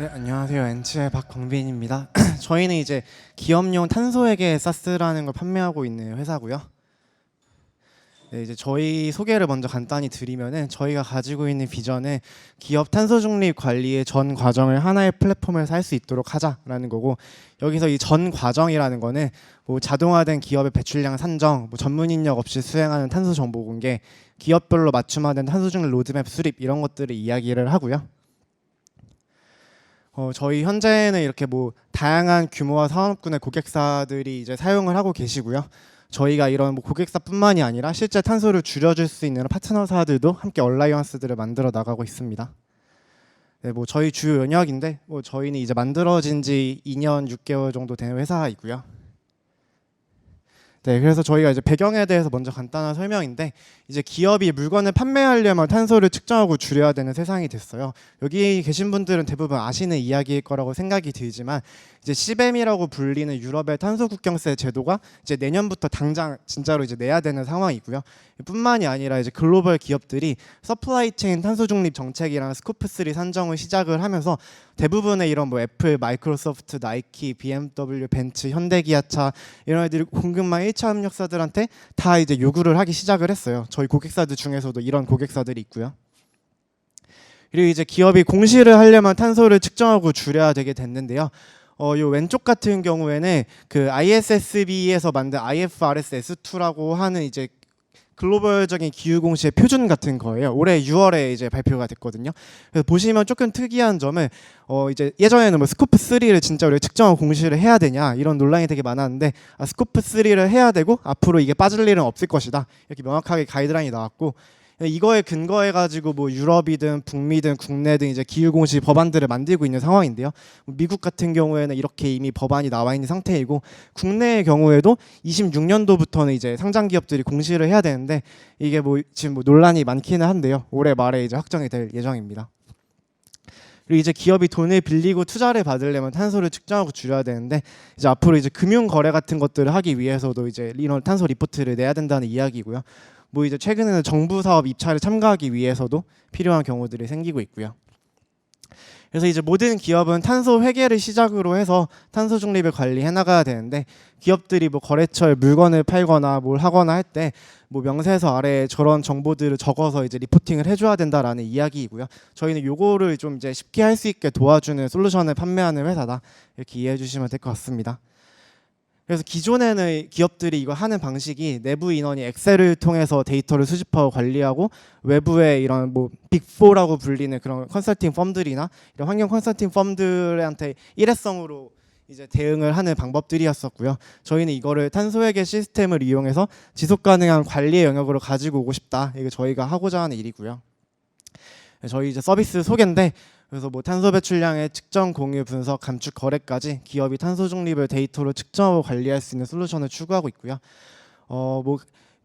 네, 안녕하세요. 엔치의 박광빈입니다. 저희는 이제 기업용 탄소회계 사스라는 걸 판매하고 있는 회사고요. 네, 이제 저희 소개를 먼저 간단히 드리면은 저희가 가지고 있는 비전은 기업 탄소 중립 관리의 전 과정을 하나의 플랫폼에서 할 수 있도록 하자라는 거고, 여기서 이 전 과정이라는 거는 뭐 자동화된 기업의 배출량 산정, 뭐 전문 인력 없이 수행하는 탄소 정보 공개, 기업별로 맞춤화된 탄소 중립 로드맵 수립 이런 것들을 이야기를 하고요. 저희 현재는 이렇게 뭐 다양한 규모와 산업군의 고객사들이 이제 사용을 하고 계시고요. 저희가 이런 뭐 고객사뿐만이 아니라 실제 탄소를 줄여줄 수 있는 파트너사들도 함께 얼라이언스들을 만들어 나가고 있습니다. 네, 뭐 저희 주요 영역인데 뭐 저희는 이제 만들어진 지 2년 6개월 정도 된 회사이고요. 네, 그래서 저희가 이제 배경에 대해서 먼저 간단한 설명인데, 이제 기업이 물건을 판매하려면 탄소를 측정하고 줄여야 되는 세상이 됐어요. 여기 계신 분들은 대부분 아시는 이야기일 거라고 생각이 들지만, 이제 CBAM이라고 불리는 유럽의 탄소 국경세 제도가 이제 내년부터 당장 진짜로 이제 내야 되는 상황이고요. 뿐만이 아니라 이제 글로벌 기업들이 서플라이 체인 탄소 중립 정책이랑 스코프 3 산정을 시작을 하면서 대부분의 이런 뭐 애플, 마이크로소프트, 나이키, BMW, 벤츠, 현대기아차 이런 애들이 공급망 1차 협력사들한테 다 이제 요구를 하기 시작을 했어요. 저희 고객사들 중에서도 이런 고객사들이 있고요. 그리고 이제 기업이 공시를 하려면 탄소를 측정하고 줄여야 되게 됐는데요. 요 왼쪽 같은 경우에는 그 ISSB에서 만든 IFRS S2라고 하는 이제 글로벌적인 기후 공시의 표준 같은 거예요. 올해 6월에 이제 발표가 됐거든요. 그래서 보시면 조금 특이한 점은 이제 예전에는 뭐 스코프 3를 진짜 우리가 측정하고 공시를 해야 되냐 이런 논란이 되게 많았는데, 스코프 3를 해야 되고 앞으로 이게 빠질 일은 없을 것이다 이렇게 명확하게 가이드라인이 나왔고, 이거에 근거해 가지고 뭐 유럽이든 북미든 국내든 이제 기후 공시 법안들을 만들고 있는 상황인데요. 미국 같은 경우에는 이렇게 이미 법안이 나와 있는 상태이고, 국내의 경우에도 26년도부터는 이제 상장 기업들이 공시를 해야 되는데, 이게 뭐 지금 뭐 논란이 많기는 한데요. 올해 말에 이제 확정이 될 예정입니다. 그리고 이제 기업이 돈을 빌리고 투자를 받으려면 탄소를 측정하고 줄여야 되는데, 이제 앞으로 이제 금융 거래 같은 것들을 하기 위해서도 이제 이런 탄소 리포트를 내야 된다는 이야기고요. 뭐 이제 최근에는 정부 사업 입찰에 참가하기 위해서도 필요한 경우들이 생기고 있고요. 그래서 이제 모든 기업은 탄소 회계를 시작으로 해서 탄소 중립을 관리해 나가야 되는데, 기업들이 뭐 거래처에 물건을 팔거나 뭘 하거나 할 때 뭐 명세서 아래에 저런 정보들을 적어서 이제 리포팅을 해줘야 된다라는 이야기이고요. 저희는 요거를 좀 이제 쉽게 할 수 있게 도와주는 솔루션을 판매하는 회사다 이렇게 이해해 주시면 될 것 같습니다. 그래서 기존에는 기업들이 이거 하는 방식이 내부 인원이 엑셀을 통해서 데이터를 수집하고 관리하고, 외부의 이런 뭐 빅4라고 불리는 그런 컨설팅 펌들이나 이런 환경 컨설팅 펌들한테 일회성으로 이제 대응을 하는 방법들이었었고요. 저희는 이거를 탄소회계 시스템을 이용해서 지속 가능한 관리의 영역으로 가지고 오고 싶다. 이게 저희가 하고자 하는 일이고요. 저희 이제 서비스 소개인데, 그래서 뭐 탄소 배출량의 측정, 공유, 분석, 감축, 거래까지 기업이 탄소 중립을 데이터로 측정하고 관리할 수 있는 솔루션을 추구하고 있고요. 뭐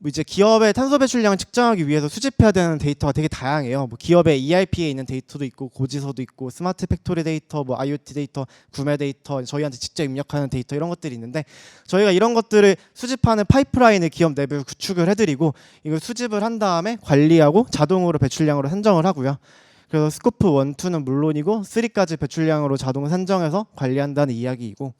이제 기업의 탄소 배출량을 측정하기 위해서 수집해야 되는 데이터가 되게 다양해요. 뭐 기업의 ERP에 있는 데이터도 있고, 고지서도 있고, 스마트 팩토리 데이터, 뭐 IoT 데이터, 구매 데이터, 저희한테 직접 입력하는 데이터 이런 것들이 있는데, 저희가 이런 것들을 수집하는 파이프라인을 기업 내부에 구축을 해드리고, 이걸 수집을 한 다음에 관리하고 자동으로 배출량으로 산정을 하고요. 그래서 스코프 1, 2는 물론이고 3까지 배출량으로 자동 산정해서 관리한다는 이야기이고,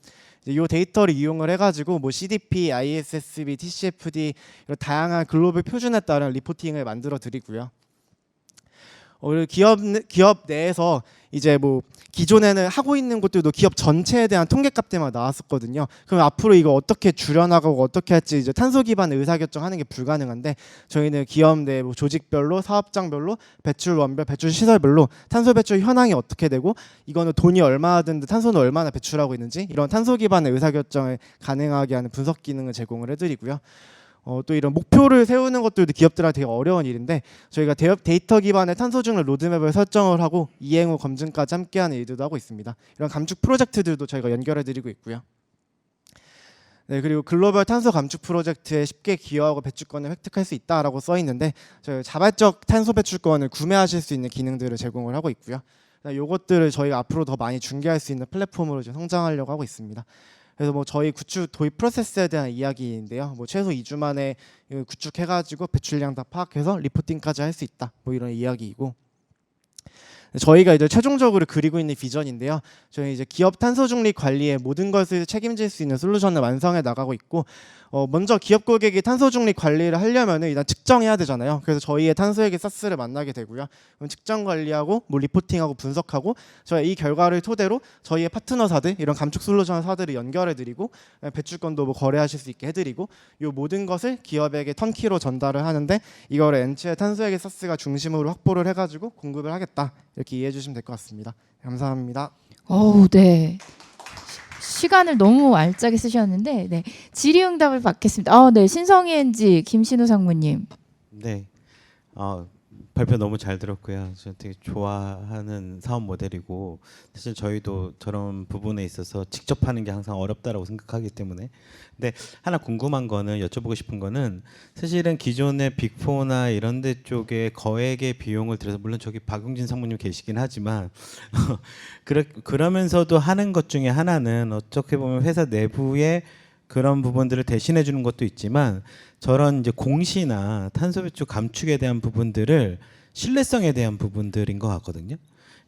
이 데이터를 이용을 해가지고 뭐 CDP, ISSB, TCFD 이런 다양한 글로벌 표준에 따른 리포팅을 만들어 드리고요. 기업 내에서 이제 뭐 기존에는 하고 있는 것들도 기업 전체에 대한 통계값들만 나왔었거든요. 그럼 앞으로 이거 어떻게 줄여나가고 어떻게 할지 이제 탄소 기반 의사결정하는 게 불가능한데, 저희는 기업 내 뭐 조직별로, 사업장별로, 배출 원별, 배출 시설별로 탄소 배출 현황이 어떻게 되고, 이거는 돈이 얼마나 드는데 탄소는 얼마나 배출하고 있는지 이런 탄소 기반의 의사결정을 가능하게 하는 분석 기능을 제공을 해드리고요. 또 이런 목표를 세우는 것들도 기업들한테 되게 어려운 일인데, 저희가 데이터 기반의 탄소 중립 로드맵을 설정을 하고 이행 후 검증까지 함께하는 일들도 하고 있습니다. 이런 감축 프로젝트들도 저희가 연결해드리고 있고요. 네, 그리고 글로벌 탄소 감축 프로젝트에 쉽게 기여하고 배출권을 획득할 수 있다라고 써 있는데, 저희 자발적 탄소 배출권을 구매하실 수 있는 기능들을 제공을 하고 있고요. 이것들을 저희가 앞으로 더 많이 중개할 수 있는 플랫폼으로 좀 성장하려고 하고 있습니다. 그래서 뭐 저희 구축 도입 프로세스에 대한 이야기인데요. 뭐 최소 2주 만에 구축해가지고 배출량 다 파악해서 리포팅까지 할 수 있다. 뭐 이런 이야기이고, 저희가 이제 최종적으로 그리고 있는 비전인데요. 저희 이제 기업 탄소 중립 관리의 모든 것을 책임질 수 있는 솔루션을 완성해 나가고 있고, 먼저 기업 고객이 탄소 중립 관리를 하려면 일단 측정해야 되잖아요. 그래서 저희의 탄소 회계 사스를 만나게 되고요. 그럼 측정 관리하고 뭐 리포팅하고 분석하고 저희 이 결과를 토대로 저희의 파트너사들 이런 감축 솔루션 사들을 연결해 드리고 배출권도 뭐 거래하실 수 있게 해드리고 이 모든 것을 기업에게 턴키로 전달을 하는데 이거를 엔치의 탄소 회계 사스가 중심으로 확보를 해가지고 공급을 하겠다 이렇게 이해해 주시면 될 것 같습니다. 감사합니다. 네. 시간을 너무 알짜게 쓰셨는데, 네. 질의응답을 받겠습니다. 네. 신성희 엔지 김신우 상무님. 네, 발표 너무 잘 들었고요. 저 되게 좋아하는 사업 모델이고 사실 저희도 저런 부분에 있어서 직접 하는 게 항상 어렵다라고 생각하기 때문에. 근데 하나 궁금한 거는 여쭤보고 싶은 거는 사실은 기존의 빅4나 이런 데 쪽에 거액의 비용을 들여서 물론 저기 박용진 상무님 계시긴 하지만 그러면서도 하는 것 중에 하나는 어떻게 보면 회사 내부에 그런 부분들을 대신해 주는 것도 있지만 저런 이제 공시나 탄소 배출 감축에 대한 부분들을 신뢰성에 대한 부분들인 것 같거든요.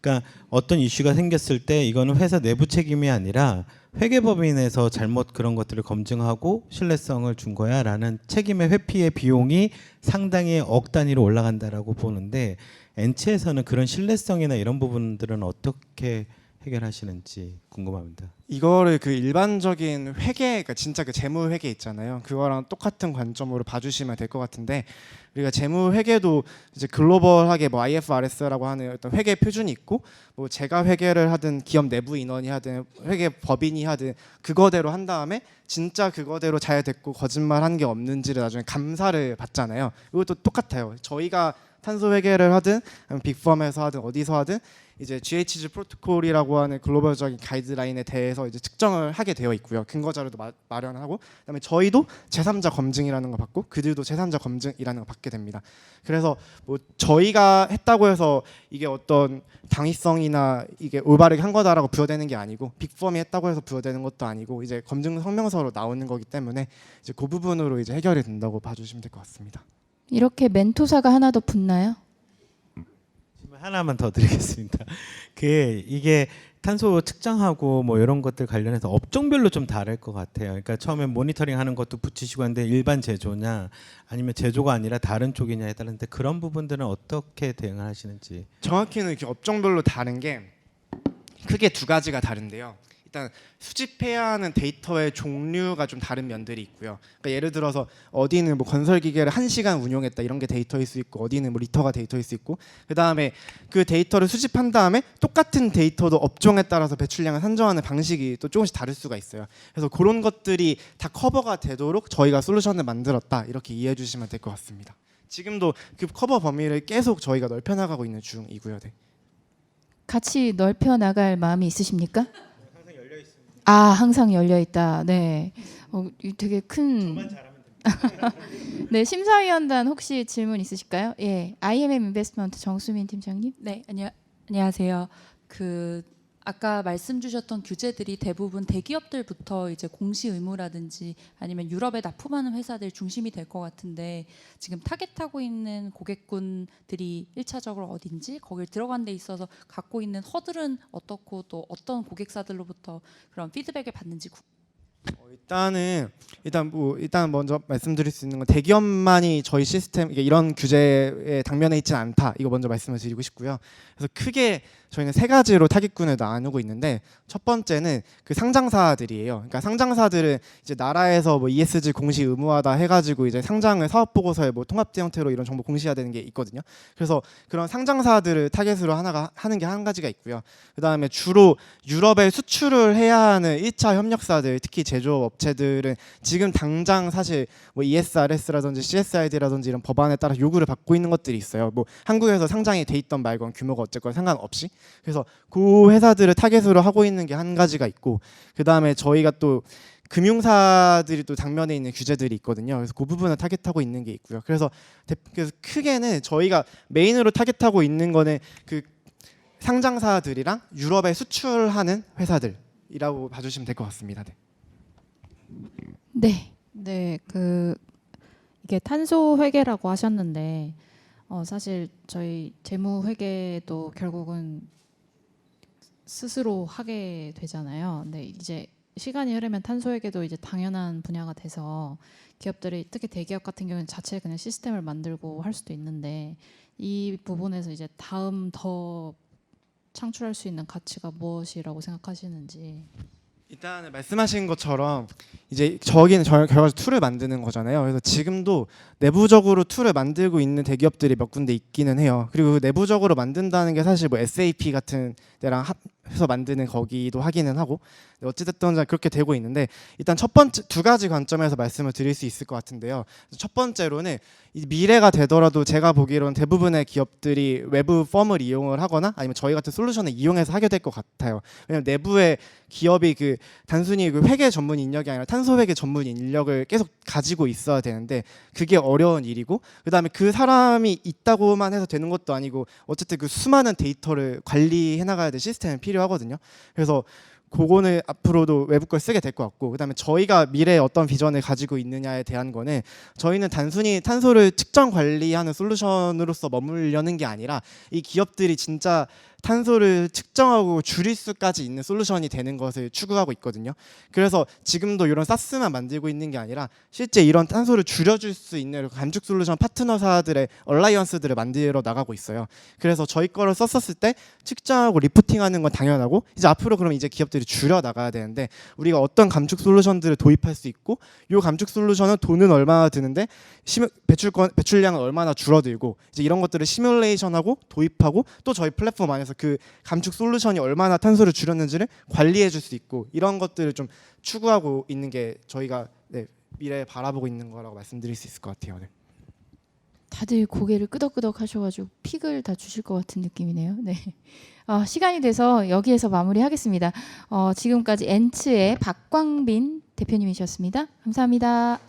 그러니까 어떤 이슈가 생겼을 때 이거는 회사 내부 책임이 아니라 회계법인에서 잘못 그런 것들을 검증하고 신뢰성을 준 거야라는 책임의 회피의 비용이 상당히 억 단위로 올라간다라고 보는데 엔치에서는 그런 신뢰성이나 이런 부분들은 어떻게 해결하시는지 궁금합니다. 이거를 그 일반적인 회계, 그러니까 진짜 그 재무 회계 있잖아요. 그거랑 똑같은 관점으로 봐주시면 될 것 같은데, 우리가 재무 회계도 이제 글로벌하게 뭐 IFRS라고 하는 어떤 회계 표준이 있고, 뭐 제가 회계를 하든 기업 내부 인원이 하든 회계 법인이 하든 그거대로 한 다음에 진짜 그거대로 잘 됐고 거짓말한 게 없는지를 나중에 감사를 받잖아요. 이것도 똑같아요. 저희가 탄소 회계를 하든 빅펌에서 하든 어디서 하든 이제 GHG 프로토콜이라고 하는 글로벌적인 가이드라인에 대해서 이제 측정을 하게 되어 있고요. 근거 자료도 마련하고, 그다음에 저희도 제3자 검증이라는 거 받고 그들도 제3자 검증이라는 거 받게 됩니다. 그래서 뭐 저희가 했다고 해서 이게 어떤 당위성이나 이게 올바르게 한 거다라고 부여되는 게 아니고 빅펌이 했다고 해서 부여되는 것도 아니고 이제 검증 성명서로 나오는 거기 때문에 이제 그 부분으로 이제 해결이 된다고 봐주시면 될 것 같습니다. 이렇게 멘토사가 하나 더 붙나요? 하나만 더 드리겠습니다. 이게 탄소 측정하고 뭐 이런 것들 관련해서 업종별로 좀 다를 것 같아요. 그러니까 처음에 모니터링 하는 것도 붙이시고 하는데 일반 제조냐 아니면 제조가 아니라 다른 쪽이냐에 따른데 그런 부분들은 어떻게 대응을 하시는지. 정확히는 이렇게 업종별로 다른 게 크게 두 가지가 다른데요. 일단 수집해야 하는 데이터의 종류가 좀 다른 면들이 있고요. 그러니까 예를 들어서 어디는 뭐 건설 기계를 1시간 운용했다 이런 게 데이터일 수 있고 어디는 뭐 리터가 데이터일 수 있고 그다음에 그 데이터를 수집한 다음에 똑같은 데이터도 업종에 따라서 배출량을 산정하는 방식이 또 조금씩 다를 수가 있어요. 그래서 그런 것들이 다 커버가 되도록 저희가 솔루션을 만들었다 이렇게 이해해 주시면 될 것 같습니다. 지금도 그 커버 범위를 계속 저희가 넓혀 나가고 있는 중이고요. 네. 같이 넓혀 나갈 마음이 있으십니까? 항상 열려 있다. 네. 되게 큰. 네, 심사위원단 혹시 질문 있으실까요? 예, IMM 인베스트먼트 정수민 팀장님. 네, 안녕하세요. 아까 말씀 주셨던 규제들이 대부분 대기업들부터 이제 공시 의무라든지 아니면 유럽에 납품하는 회사들 중심이 될 것 같은데 지금 타겟하고 있는 고객군들이 1차적으로 어딘지 거길 들어간 데 있어서 갖고 있는 허들은 어떻고 또 어떤 고객사들로부터 그런 피드백을 받는지 일단 먼저 말씀드릴 수 있는 건 대기업만이 저희 시스템 이런 규제에 당면해 있지는 않다. 이거 먼저 말씀을 드리고 싶고요. 그래서 크게 저희는 세 가지로 타깃군을 나누고 있는데 첫 번째는 그 상장사들이에요. 그러니까 상장사들은 이제 나라에서 뭐 ESG 공시 의무화다 해가지고 이제 상장을 사업 보고서에 뭐 통합 형태로 이런 정보 공시해야 되는 게 있거든요. 그래서 그런 상장사들을 타겟으로 하는 게 한 가지가 있고요. 그다음에 주로 유럽에 수출을 해야 하는 1차 협력사들, 특히 제조업 업체들은 지금 당장 사실 뭐 ESRS라든지 CSRD라든지 이런 법안에 따라 요구를 받고 있는 것들이 있어요. 뭐 한국에서 상장이 돼 있던 말건 규모가 어쨌건 상관없이. 그래서 그 회사들을 타겟으로 하고 있는 게 한 가지가 있고, 그 다음에 저희가 또 금융사들이 또 당면에 있는 규제들이 있거든요. 그래서 그 부분을 타겟하고 있는 게 있고요. 그래서 크게는 저희가 메인으로 타겟하고 있는 거는 그 상장사들이랑 유럽에 수출하는 회사들이라고 봐주시면 될 것 같습니다. 네. 네. 네, 이게 탄소 회계라고 하셨는데 사실 저희 재무회계도 결국은 스스로 하게 되잖아요. 근데 이제 시간이 흐르면 탄소회계도 이제 당연한 분야가 돼서 기업들이 특히 대기업 같은 경우는 자체 그냥 시스템을 만들고 할 수도 있는데 이 부분에서 이제 다음 더 창출할 수 있는 가치가 무엇이라고 생각하시는지. 일단 말씀하신 것처럼 이제 저기는 결과적으로 툴을 만드는 거잖아요. 그래서 지금도 내부적으로 툴을 만들고 있는 대기업들이 몇 군데 있기는 해요. 그리고 그 내부적으로 만든다는 게 사실 뭐 SAP 같은 데랑 합해서 만드는 거기도 하기는 하고 어찌됐든 그렇게 되고 있는데 일단 첫 번째 두 가지 관점에서 말씀을 드릴 수 있을 것 같은데요. 첫 번째로는 이 미래가 되더라도 제가 보기로는 대부분의 기업들이 외부 펌을 이용을 하거나 아니면 저희 같은 솔루션을 이용해서 하게 될 것 같아요. 왜냐하면 내부의 기업이 그 단순히 그 회계 전문 인력이 아니라 탄소 회계 전문 인력을 계속 가지고 있어야 되는데 그게 어려운 일이고 그다음에 그 사람이 있다고만 해서 되는 것도 아니고 어쨌든 그 수많은 데이터를 관리해 나가야 될 시스템이 필요하거든요. 그래서 그거는 앞으로도 외부 걸 쓰게 될 것 같고 그다음에 저희가 미래에 어떤 비전을 가지고 있느냐에 대한 거는 저희는 단순히 탄소를 측정 관리하는 솔루션으로서 머물려는 게 아니라 이 기업들이 진짜 탄소를 측정하고 줄일 수까지 있는 솔루션이 되는 것을 추구하고 있거든요. 그래서 지금도 이런 사스만 만들고 있는 게 아니라 실제 이런 탄소를 줄여줄 수 있는 감축 솔루션 파트너사들의 얼라이언스들을 만들어 나가고 있어요. 그래서 저희 거를 썼었을 때 측정하고 리포팅하는 건 당연하고 이제 앞으로 그럼 이제 기업들이 줄여 나가야 되는데 우리가 어떤 감축 솔루션들을 도입할 수 있고 이 감축 솔루션은 돈은 얼마나 드는데 배출량은 얼마나 줄어들고 이제 이런 것들을 시뮬레이션하고 도입하고 또 저희 플랫폼 안에서 그 감축 솔루션이 얼마나 탄소를 줄였는지를 관리해 줄 수 있고 이런 것들을 좀 추구하고 있는 게 저희가 미래에 바라보고 있는 거라고 말씀드릴 수 있을 것 같아요. 네. 다들 고개를 끄덕끄덕 하셔가지고 픽을 다 주실 것 같은 느낌이네요. 네. 시간이 돼서 여기에서 마무리하겠습니다. 지금까지 엔츠의 박광빈 대표님이셨습니다. 감사합니다.